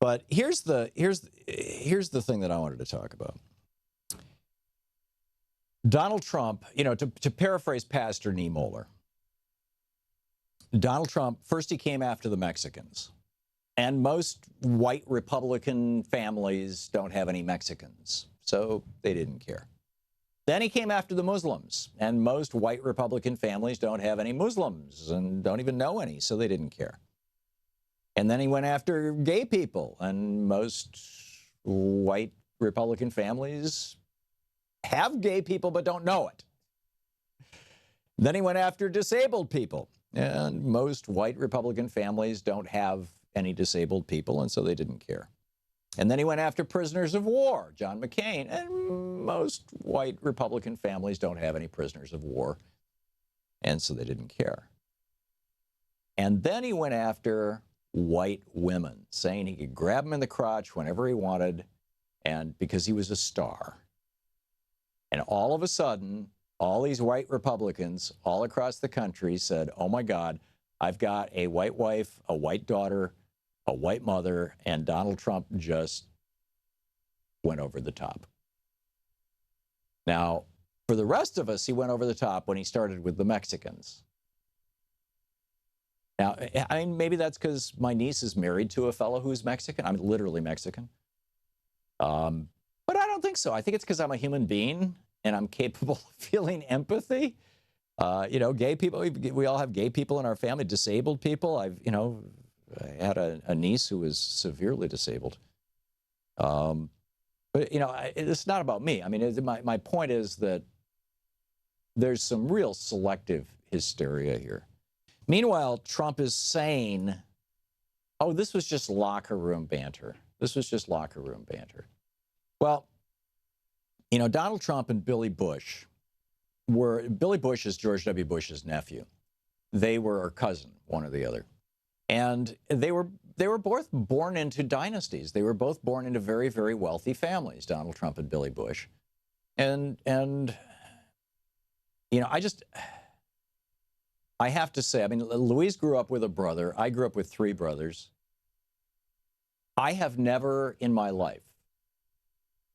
But here's the thing that I wanted to talk about. Donald Trump, to paraphrase Pastor Niemöller, Donald Trump, first he came after the Mexicans. And most white Republican families don't have any Mexicans, so they didn't care. Then he came after the Muslims, and most white Republican families don't have any Muslims and don't even know any, so they didn't care. And then he went after gay people, and most white Republican families have gay people but don't know it. Then he went after disabled people, and most white Republican families don't have any disabled people, and so they didn't care. And then he went after prisoners of war, John McCain, and most white Republican families don't have any prisoners of war, and so they didn't care. And then he went after white women, saying he could grab them in the crotch whenever he wanted, and because he was a star. And all of a sudden, all these white Republicans all across the country said, oh my God, I've got a white wife, a white daughter, a white mother, and Donald Trump just went over the top. Now, for the rest of us, he went over the top when he started with the Mexicans. Now, I mean, maybe that's because my niece is married to a fellow who's Mexican. I'm literally Mexican. But I don't think so. I think it's because I'm a human being and I'm capable of feeling empathy. Gay people, we all have gay people in our family, disabled people. I had a niece who was severely disabled. But, it's not about me. I mean, my point is that there's some real selective hysteria here. Meanwhile, Trump is saying, oh, this was just locker room banter. This was just locker room banter. Well, Donald Trump and Billy Bush Billy Bush is George W. Bush's nephew. They were a cousin, one or the other. And they were both born into dynasties. They were both born into very, very wealthy families, Donald Trump and Billy Bush. And I have to say, I mean, Louise grew up with a brother. I grew up with 3 brothers. I have never in my life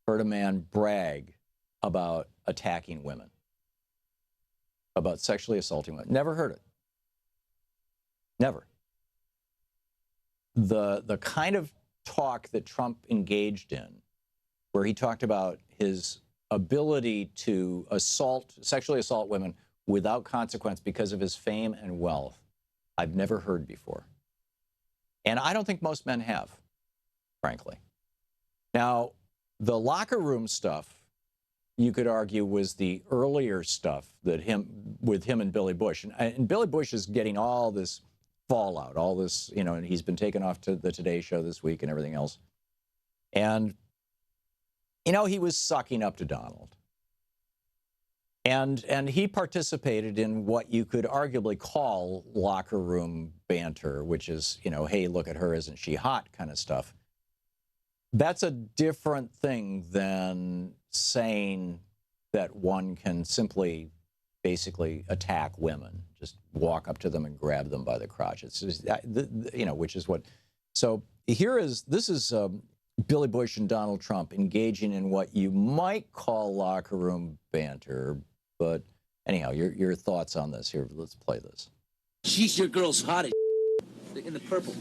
heard a man brag about attacking women, about sexually assaulting women. Never heard it. Never. The kind of talk that Trump engaged in, where he talked about his ability to sexually assault women without consequence because of his fame and wealth, I've never heard before. And I don't think most men have, frankly. Now, the locker room stuff, you could argue, was the earlier stuff that with him and Billy Bush. And Billy Bush is getting all this fallout, all this, and he's been taken off to the Today Show this week and everything else. And, he was sucking up to Donald. And he participated in what you could arguably call locker room banter, which is, hey, look at her, isn't she hot kind of stuff. That's a different thing than saying that one can simply basically attack women, just walk up to them and grab them by the crotch. It's just, which is what. So this is Billy Bush and Donald Trump engaging in what you might call locker room banter. But anyhow, your thoughts on this here. Let's play this. She's your girl's hot in the purple.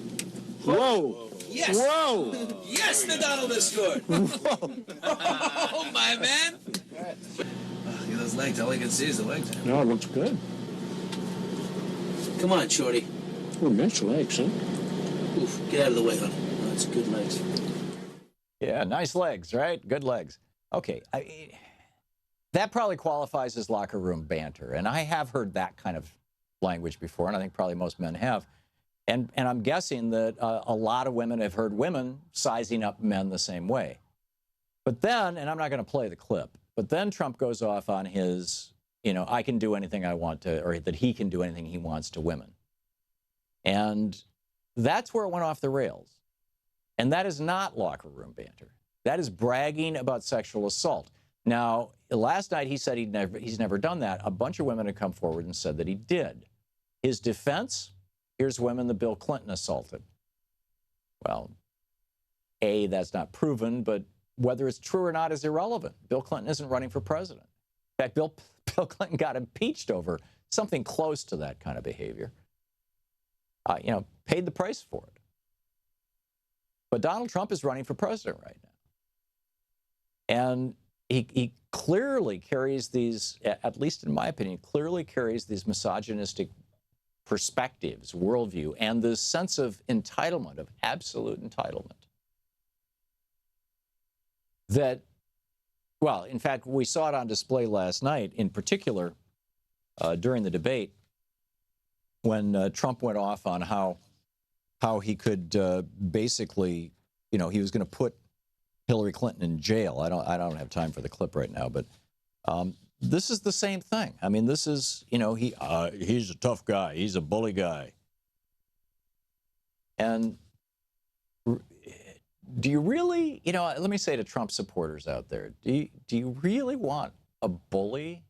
Whoa. Yes. Whoa. Yes, the Donald is good. Whoa. Oh, my man. Look at those legs. All I can see is the legs. No, it looks good. Come on, Shorty. Oh, nice legs, huh? Oof, get out of the way, honey. Oh, that's good legs. Yeah, nice legs, right? Good legs. Okay. That probably qualifies as locker room banter. And I have heard that kind of language before, and I think probably most men have. And I'm guessing that a lot of women have heard women sizing up men the same way. But then, and I'm not going to play the clip, but then Trump goes off on his, I can do anything I want to, or that he can do anything he wants to women. And that's where it went off the rails. And that is not locker room banter. That is bragging about sexual assault. Now, last night he said he's never done that. A bunch of women had come forward and said that he did. His defense, here's women that Bill Clinton assaulted. Well, A, that's not proven, but whether it's true or not is irrelevant. Bill Clinton isn't running for president. In fact, Bill Clinton got impeached over something close to that kind of behavior. Paid the price for it. But Donald Trump is running for president right now. And he clearly carries these, at least in my opinion, clearly carries these misogynistic perspectives, worldview, and this sense of entitlement, of absolute entitlement. That, well, in fact, we saw it on display last night, in particular during the debate, when Trump went off on how he could basically, he was going to put Hillary Clinton in jail. I don't have time for the clip right now, but this is the same thing. I mean, this is, he's a tough guy. He's a bully guy. And do you really, let me say to Trump supporters out there, do you really want a bully,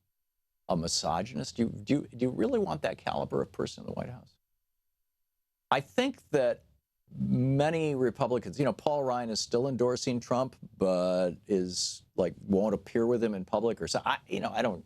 a misogynist? Do you really want that caliber of person in the White House? I think that many Republicans, Paul Ryan is still endorsing Trump, but won't appear with him in public or so. I don't.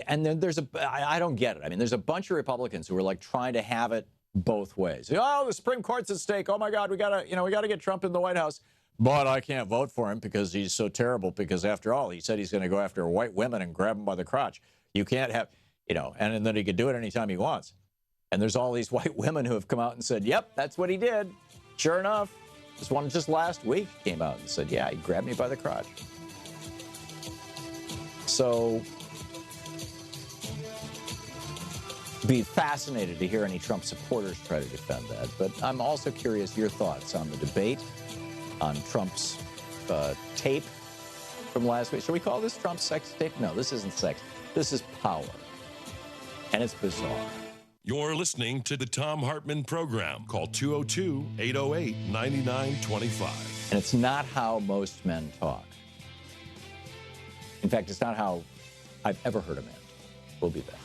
And then I don't get it. I mean, there's a bunch of Republicans who are trying to have it both ways. Oh, the Supreme Court's at stake. Oh my God, we gotta get Trump in the White House. But I can't vote for him because he's so terrible. Because after all, he said he's going to go after white women and grab them by the crotch. You can't have, and then he could do it anytime he wants. And there's all these white women who have come out and said, yep, that's what he did. Sure enough. This one just last week came out and said, yeah, he grabbed me by the crotch. So be fascinated to hear any Trump supporters try to defend that. But I'm also curious your thoughts on the debate, on Trump's tape from last week. Should we call this Trump's sex tape? No, this isn't sex. This is power. And it's bizarre. You're listening to the Thom Hartmann program. Call 202-808-9925. And it's not how most men talk. In fact, it's not how I've ever heard a man talk. We'll be back.